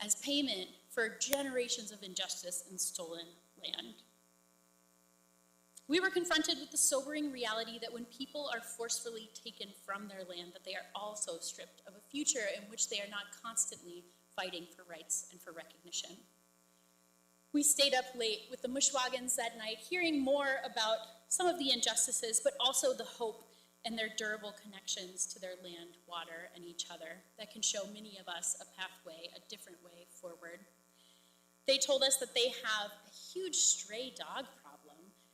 as payment for generations of injustice and stolen land. We were confronted with the sobering reality that when people are forcefully taken from their land, that they are also stripped of a future in which they are not constantly fighting for rights and for recognition. We stayed up late with the Mushwagans that night, hearing more about some of the injustices, but also the hope and their durable connections to their land, water, and each other that can show many of us a pathway, a different way forward. They told us that they have a huge stray dog problem.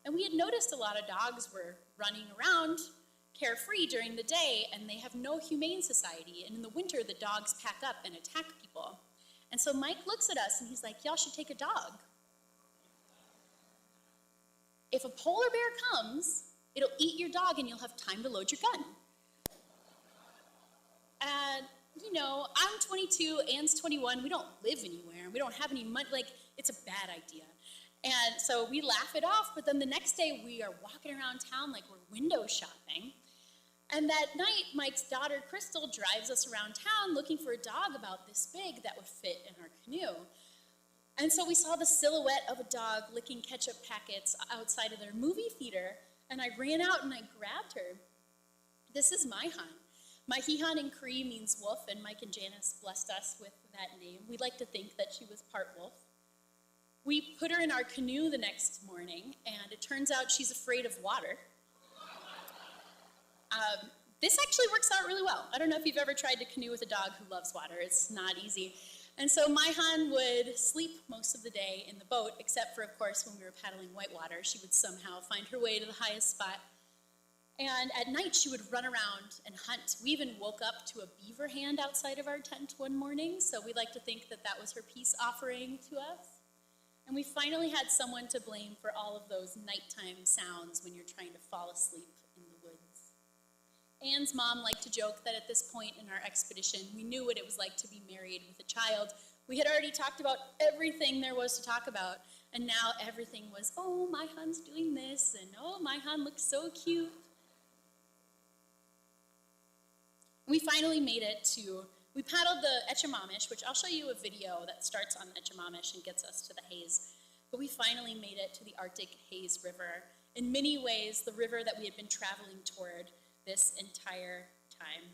And we had noticed a lot of dogs were running around carefree during the day, and they have no humane society. And in the winter, the dogs pack up and attack people. And so Mike looks at us, and he's like, y'all should take a dog. If a polar bear comes, it'll eat your dog, and you'll have time to load your gun. And, you know, I'm 22, Ann's 21. We don't live anywhere. We don't have any money. Like, it's a bad idea. And so we laugh it off, but then the next day we are walking around town like we're window shopping. And that night, Mike's daughter, Crystal, drives us around town looking for a dog about this big that would fit in our canoe. And so we saw the silhouette of a dog licking ketchup packets outside of their movie theater, and I ran out and I grabbed her. This is Maihan. Maihan in Cree means wolf, and Mike and Janice blessed us with that name. We like to think that she was part wolf. We put her in our canoe the next morning, and it turns out she's afraid of water. This actually works out really well. I don't know if you've ever tried to canoe with a dog who loves water. It's not easy. And so Maihan would sleep most of the day in the boat, except for, of course, when we were paddling whitewater. She would somehow find her way to the highest spot. And at night, she would run around and hunt. We even woke up to a beaver hand outside of our tent one morning, so we like to think that that was her peace offering to us. And we finally had someone to blame for all of those nighttime sounds when you're trying to fall asleep in the woods. Ann's mom liked to joke that at this point in our expedition, we knew what it was like to be married with a child. We had already talked about everything there was to talk about, and now everything was, oh, Maihan's doing this, and oh, Maihan looks so cute. We finally made it to, we paddled the Echimamish, which I'll show you a video that starts on Echimamish and gets us to the Hayes. But we finally made it to the Arctic Hayes River. In many ways, the river that we had been traveling toward this entire time.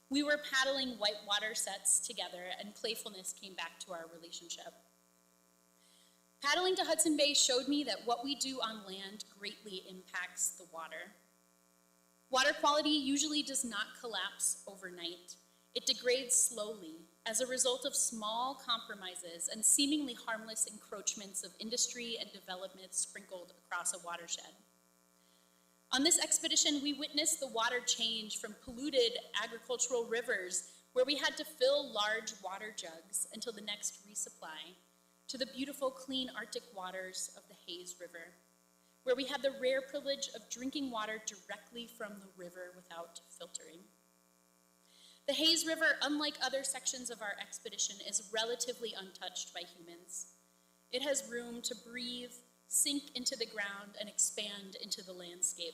We were paddling whitewater sets together, and playfulness came back to our relationship. Paddling to Hudson Bay showed me that what we do on land greatly impacts the water. Water quality usually does not collapse overnight. It degrades slowly as a result of small compromises and seemingly harmless encroachments of industry and development sprinkled across a watershed. On this expedition, we witnessed the water change from polluted agricultural rivers, where we had to fill large water jugs until the next resupply, to the beautiful, clean Arctic waters of the Hayes River, where we had the rare privilege of drinking water directly from the river without filtering. The Hayes River, unlike other sections of our expedition, is relatively untouched by humans. It has room to breathe, sink into the ground, and expand into the landscape.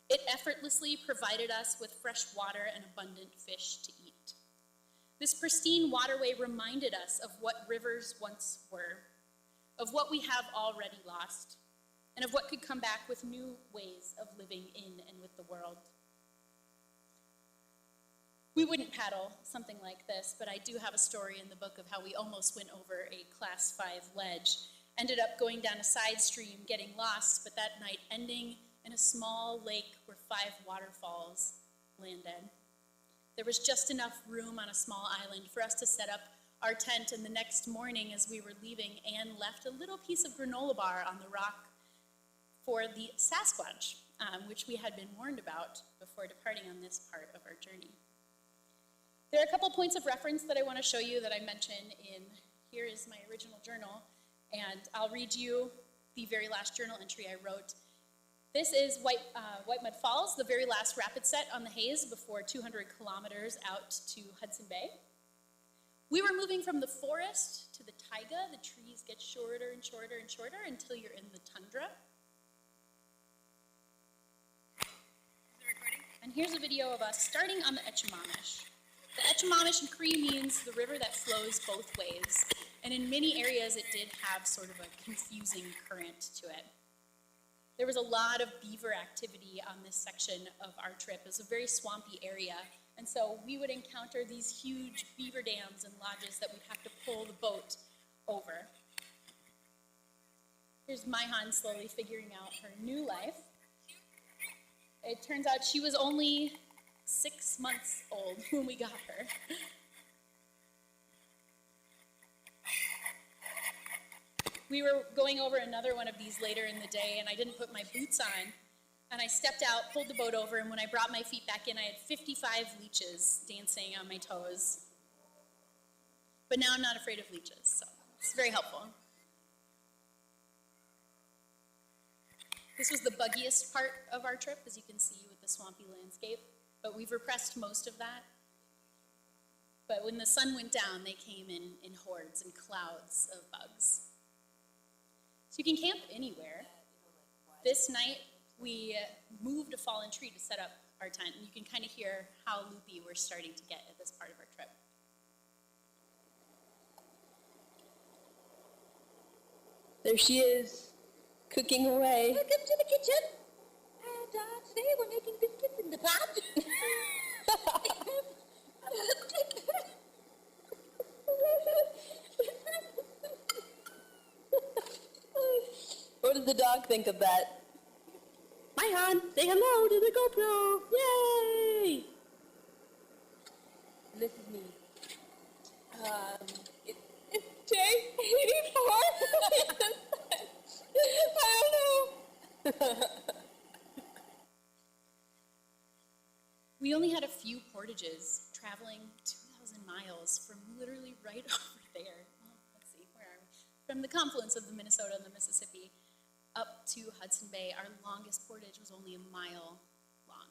It effortlessly provided us with fresh water and abundant fish to eat. This pristine waterway reminded us of what rivers once were, of what we have already lost, and of what could come back with new ways of living in and with the world. We wouldn't paddle something like this, but I do have a story in the book of how we almost went over a Class 5 ledge, ended up going down a side stream, getting lost, but that night ending in a small lake where 5 waterfalls landed. There was just enough room on a small island for us to set up our tent, and the next morning as we were leaving, Ann left a little piece of granola bar on the rock for the Sasquatch, which we had been warned about before departing on this part of our journey. There are a couple points of reference that I want to show you that I mention in, here is my original journal, and I'll read you the very last journal entry I wrote. This is White Mud Falls, the very last rapid set on the Hayes before 200 kilometers out to Hudson Bay. We were moving from the forest to the taiga. The trees get shorter and shorter and shorter until you're in the tundra. And here's a video of us starting on the Echimamish. The Echimamish in Cree means the river that flows both ways, and in many areas it did have sort of a confusing current to it. There was a lot of beaver activity on this section of our trip. It was a very swampy area, and so we would encounter these huge beaver dams and lodges that we'd have to pull the boat over. Here's Maihan slowly figuring out her new life. It turns out she was only 6 months old when we got her. We were going over another one of these later in the day, and I didn't put my boots on. And I stepped out, pulled the boat over, and when I brought my feet back in, I had 55 leeches dancing on my toes. But now I'm not afraid of leeches, so it's very helpful. This was the buggiest part of our trip, as you can see with the swampy landscape, but we've repressed most of that. But when the sun went down, they came in hordes and clouds of bugs. So you can camp anywhere. This night, we moved a fallen tree to set up our tent, and you can kind of hear how loopy we're starting to get at this part of our trip. There she is, cooking away. Welcome to the kitchen. Today we're making biscuits in the pot. What does the dog think of that? Hi, hon. Say hello to the GoPro. Yay! This is me. It's J84. I don't know. We only had a few portages, traveling 2,000 miles from literally right over there. Well, let's see, where are we? From the confluence of the Minnesota and the Mississippi up to Hudson Bay. Our longest portage was only a mile long.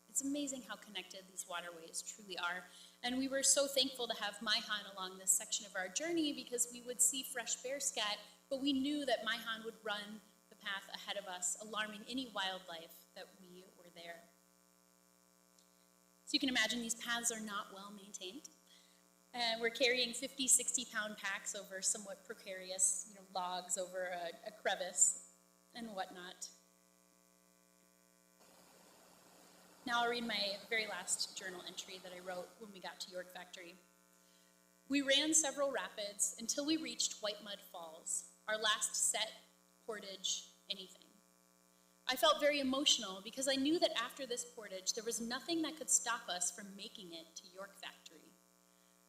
It's amazing how connected these waterways truly are. And we were so thankful to have Maihan along this section of our journey because we would see fresh bear scat, but we knew that Maihan would run the path ahead of us, alarming any wildlife that we were there. So you can imagine these paths are not well maintained. And we're carrying 50, 60-pound packs over somewhat precarious logs over a crevice and whatnot. Now I'll read my very last journal entry that I wrote when we got to York Factory. We ran several rapids until we reached White Mud Falls, our last set, portage, anything. I felt very emotional because I knew that after this portage, there was nothing that could stop us from making it to York Factory.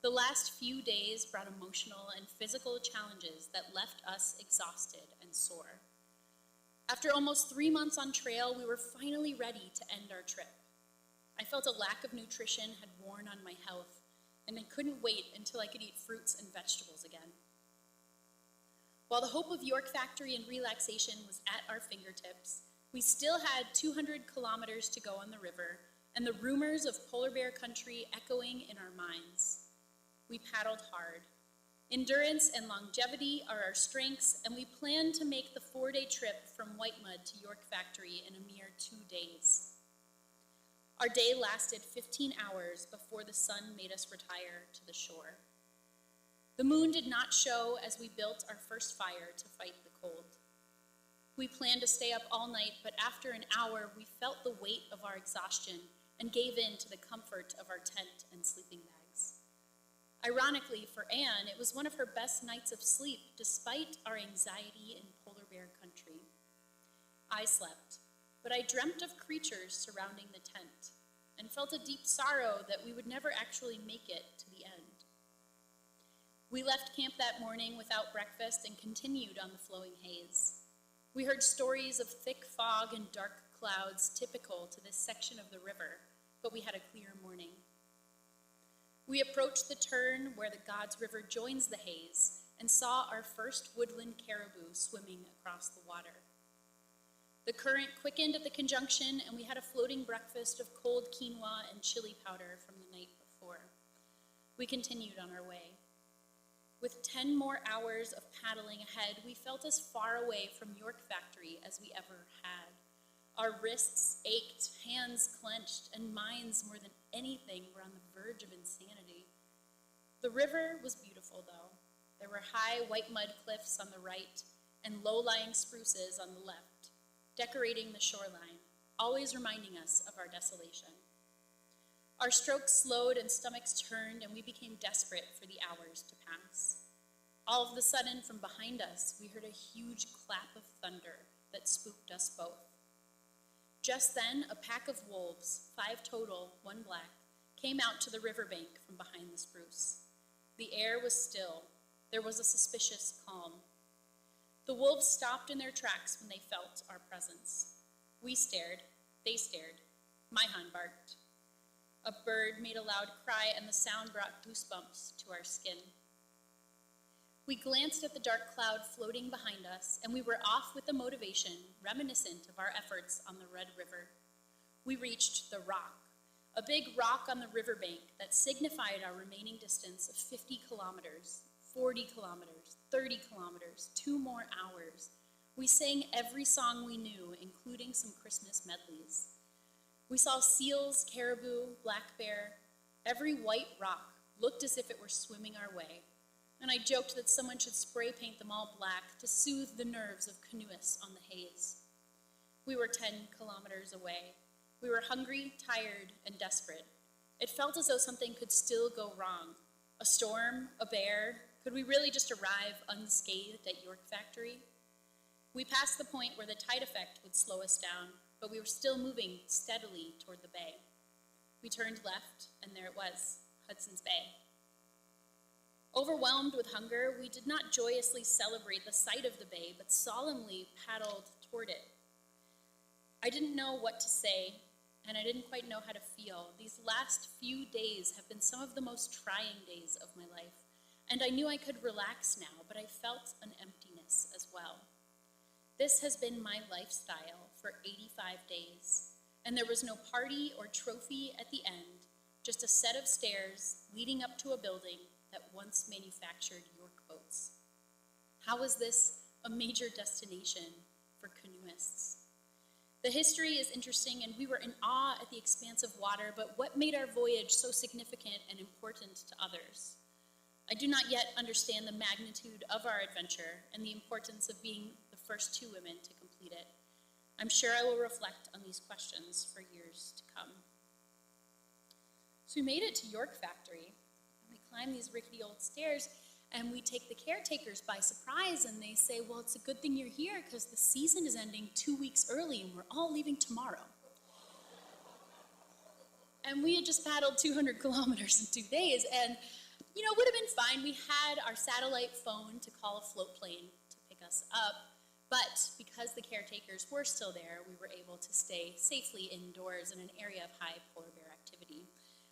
The last few days brought emotional and physical challenges that left us exhausted and sore. After almost 3 months on trail, we were finally ready to end our trip. I felt a lack of nutrition had worn on my health, and I couldn't wait until I could eat fruits and vegetables again. While the hope of York Factory and relaxation was at our fingertips, we still had 200 kilometers to go on the river, and the rumors of polar bear country echoing in our minds. We paddled hard. Endurance and longevity are our strengths, and we planned to make the 4-day trip from White Mud to York Factory in a mere 2 days. Our day lasted 15 hours before the sun made us retire to the shore. The moon did not show as we built our first fire to fight the cold. We planned to stay up all night, but after an hour, we felt the weight of our exhaustion and gave in to the comfort of our tent and sleeping bags. Ironically, for Anne, it was one of her best nights of sleep, despite our anxiety in polar bear country. I slept, but I dreamt of creatures surrounding the tent and felt a deep sorrow that we would never actually make it to the end. We left camp that morning without breakfast and continued on the flowing haze. We heard stories of thick fog and dark clouds typical to this section of the river, but we had a clear morning. We approached the turn where the God's River joins the haze and saw our first woodland caribou swimming across the water. The current quickened at the conjunction, and we had a floating breakfast of cold quinoa and chili powder from the night before. We continued on our way. With 10 more hours of paddling ahead, we felt as far away from York Factory as we ever had. Our wrists ached, hands clenched, and minds more than anything were on the verge of insanity. The river was beautiful, though. There were high white mud cliffs on the right and low-lying spruces on the left, decorating the shoreline, always reminding us of our desolation. Our strokes slowed and stomachs turned, and we became desperate for the hours to pass. All of a sudden, from behind us, we heard a huge clap of thunder that spooked us both. Just then, a pack of wolves, 5 total, 1 black, came out to the riverbank from behind the spruce. The air was still. There was a suspicious calm. The wolves stopped in their tracks when they felt our presence. We stared. They stared. Maihan barked. A bird made a loud cry, and the sound brought goosebumps to our skin. We glanced at the dark cloud floating behind us, and we were off with a motivation reminiscent of our efforts on the Red River. We reached the rock, a big rock on the riverbank that signified our remaining distance of 50 kilometers, 40 kilometers, 30 kilometers, 2 more hours. We sang every song we knew, including some Christmas medleys. We saw seals, caribou, black bear. Every white rock looked as if it were swimming our way, and I joked that someone should spray paint them all black to soothe the nerves of canoeists on the haze. We were 10 kilometers away. We were hungry, tired, and desperate. It felt as though something could still go wrong. A storm, a bear. Could we really just arrive unscathed at York Factory? We passed the point where the tide effect would slow us down, but we were still moving steadily toward the bay. We turned left, and there it was, Hudson's Bay. Overwhelmed with hunger, we did not joyously celebrate the sight of the bay, but solemnly paddled toward it. I didn't know what to say, and I didn't quite know how to feel. These last few days have been some of the most trying days of my life, and I knew I could relax now, but I felt an emptiness as well. This has been my lifestyle for 85 days, and there was no party or trophy at the end, just a set of stairs leading up to a building that once manufactured York boats. How was this a major destination for canoeists? The history is interesting, and we were in awe at the expanse of water, but what made our voyage so significant and important to others? I do not yet understand the magnitude of our adventure and the importance of being the first 2 women to complete it. I'm sure I will reflect on these questions for years to come. So we made it to York Factory, and we climbed these rickety old stairs, and we take the caretakers by surprise, and they say, well, it's a good thing you're here because the season is ending 2 weeks early, and we're all leaving tomorrow. And we had just paddled 200 kilometers in 2 days, and it would have been fine. We had our satellite phone to call a float plane to pick us up, but because the caretakers were still there, we were able to stay safely indoors in an area of high polar bear activity.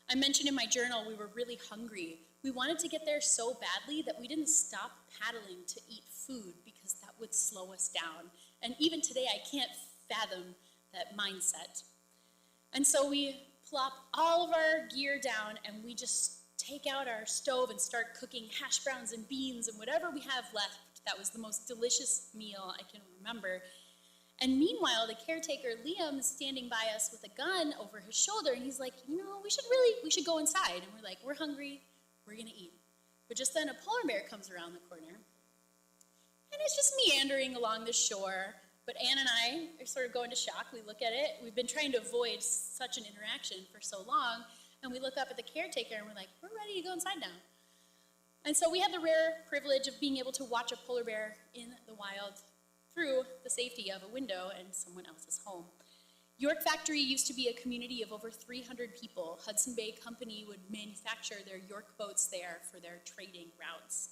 I mentioned in my journal we were really hungry. We wanted to get there so badly that we didn't stop paddling to eat food because that would slow us down. And even today, I can't fathom that mindset. And so we plop all of our gear down and we just take out our stove and start cooking hash browns and beans and whatever we have left. That was the most delicious meal I can remember. And meanwhile, the caretaker, Liam, is standing by us with a gun over his shoulder, and he's like, we should go inside. And we're like, we're hungry, we're gonna eat. But just then a polar bear comes around the corner, and it's just meandering along the shore. But Ann and I are sort of going to shock. We look at it. We've been trying to avoid such an interaction for so long, and we look up at the caretaker, and we're like, we're ready to go inside now. And so we had the rare privilege of being able to watch a polar bear in the wild through the safety of a window in someone else's home. York Factory used to be a community of over 300 people. Hudson Bay Company would manufacture their York boats there for their trading routes.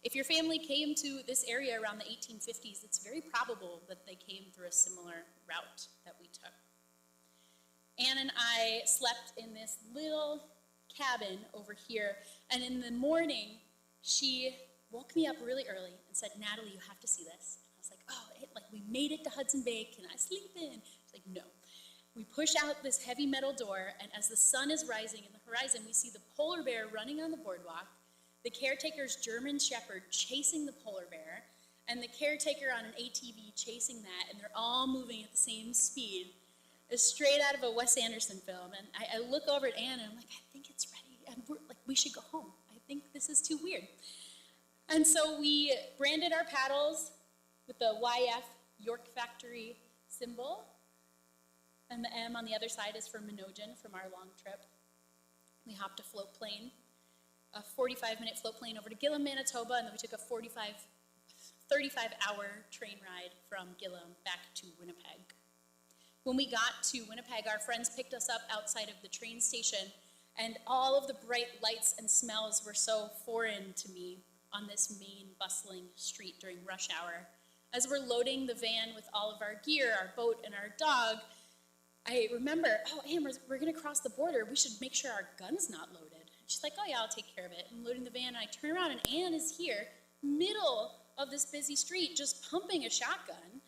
If your family came to this area around the 1850s, it's very probable that they came through a similar route that we took. Ann and I slept in this little cabin over here, and in the morning, she woke me up really early and said, Natalie, you have to see this. And I was like, we made it to Hudson Bay, can I sleep in? She's like, no. We push out this heavy metal door, and as the sun is rising in the horizon, we see the polar bear running on the boardwalk, the caretaker's German shepherd chasing the polar bear, and the caretaker on an ATV chasing that, and they're all moving at the same speed. It's straight out of a Wes Anderson film, and I look over at Ann, and I'm like, I think it's ready, and we should go home. I think this is too weird. And so we branded our paddles with the YF York Factory symbol, and the M on the other side is for Minojin from our long trip. We hopped a float plane, a 45-minute float plane over to Gillam, Manitoba, and then we took a 35-hour train ride from Gillam back to Winnipeg. When we got to Winnipeg, our friends picked us up outside of the train station, and all of the bright lights and smells were so foreign to me on this main bustling street during rush hour. As we're loading the van with all of our gear, our boat, and our dog, I remember, Ann, we're gonna cross the border. We should make sure our gun's not loaded. And she's like, oh yeah, I'll take care of it. I'm loading the van, and I turn around, and Ann is here, middle of this busy street, just pumping a shotgun.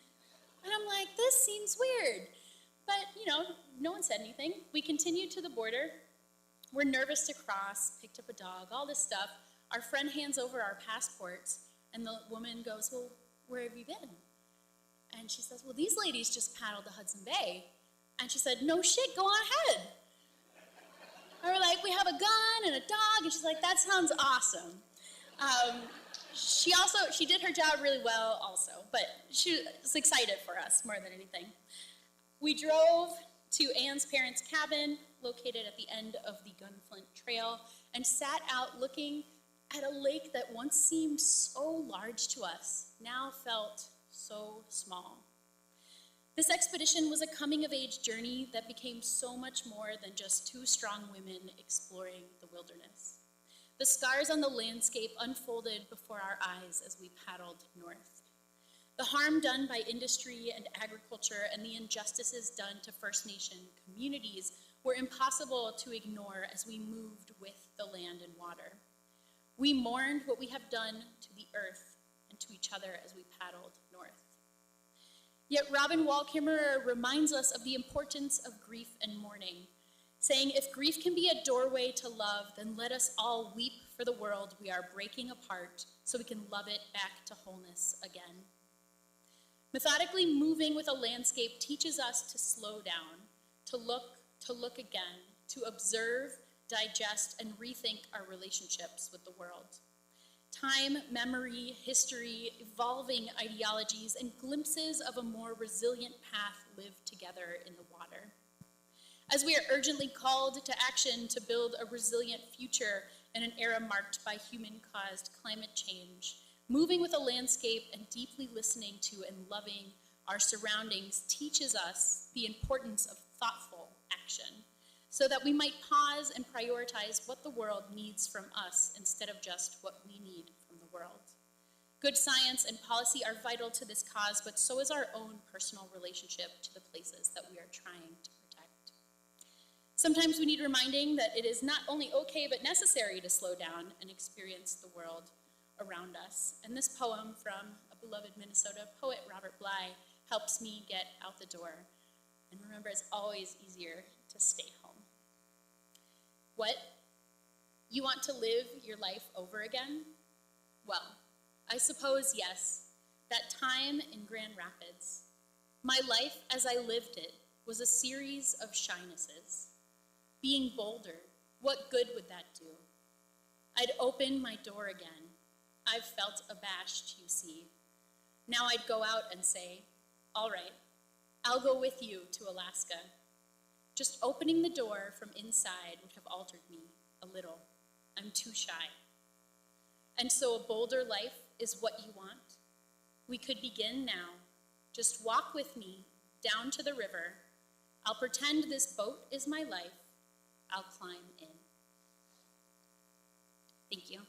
And I'm like, this seems weird. But, no one said anything. We continued to the border. We're nervous to cross, picked up a dog, all this stuff. Our friend hands over our passports, and the woman goes, well, where have you been? And she says, well, these ladies just paddled to Hudson Bay. And she said, no shit, go on ahead. And we're like, we have a gun and a dog. And she's like, that sounds awesome. She did her job really well also, but she was excited for us more than anything. We drove to Ann's parents' cabin, located at the end of the Gunflint Trail, and sat out looking at a lake that once seemed so large to us, now felt so small. This expedition was a coming-of-age journey that became so much more than just two strong women exploring the wilderness. The scars on the landscape unfolded before our eyes as we paddled north. The harm done by industry and agriculture and the injustices done to First Nation communities were impossible to ignore as we moved with the land and water. We mourned what we have done to the earth and to each other as we paddled north. Yet Robin Wall Kimmerer reminds us of the importance of grief and mourning, saying, if grief can be a doorway to love, then let us all weep for the world we are breaking apart so we can love it back to wholeness again. Methodically moving with a landscape teaches us to slow down, to look again, to observe, digest, and rethink our relationships with the world. Time, memory, history, evolving ideologies, and glimpses of a more resilient path live together in the water. As we are urgently called to action to build a resilient future in an era marked by human-caused climate change, moving with a landscape and deeply listening to and loving our surroundings teaches us the importance of thoughtful action, so that we might pause and prioritize what the world needs from us instead of just what we need from the world. Good science and policy are vital to this cause, but so is our own personal relationship to the places that we are trying to protect. Sometimes we need reminding that it is not only okay but necessary to slow down and experience the world around us. And this poem from a beloved Minnesota poet, Robert Bly, helps me get out the door. And remember, it's always easier to stay home. What? You want to live your life over again? Well, I suppose yes, that time in Grand Rapids. My life as I lived it was a series of shynesses. Being bolder, what good would that do? I'd open my door again. I've felt abashed, you see. Now I'd go out and say, all right, I'll go with you to Alaska. Just opening the door from inside would have altered me a little. I'm too shy. And so a bolder life is what you want? We could begin now. Just walk with me down to the river. I'll pretend this boat is my life. I'll climb in. Thank you.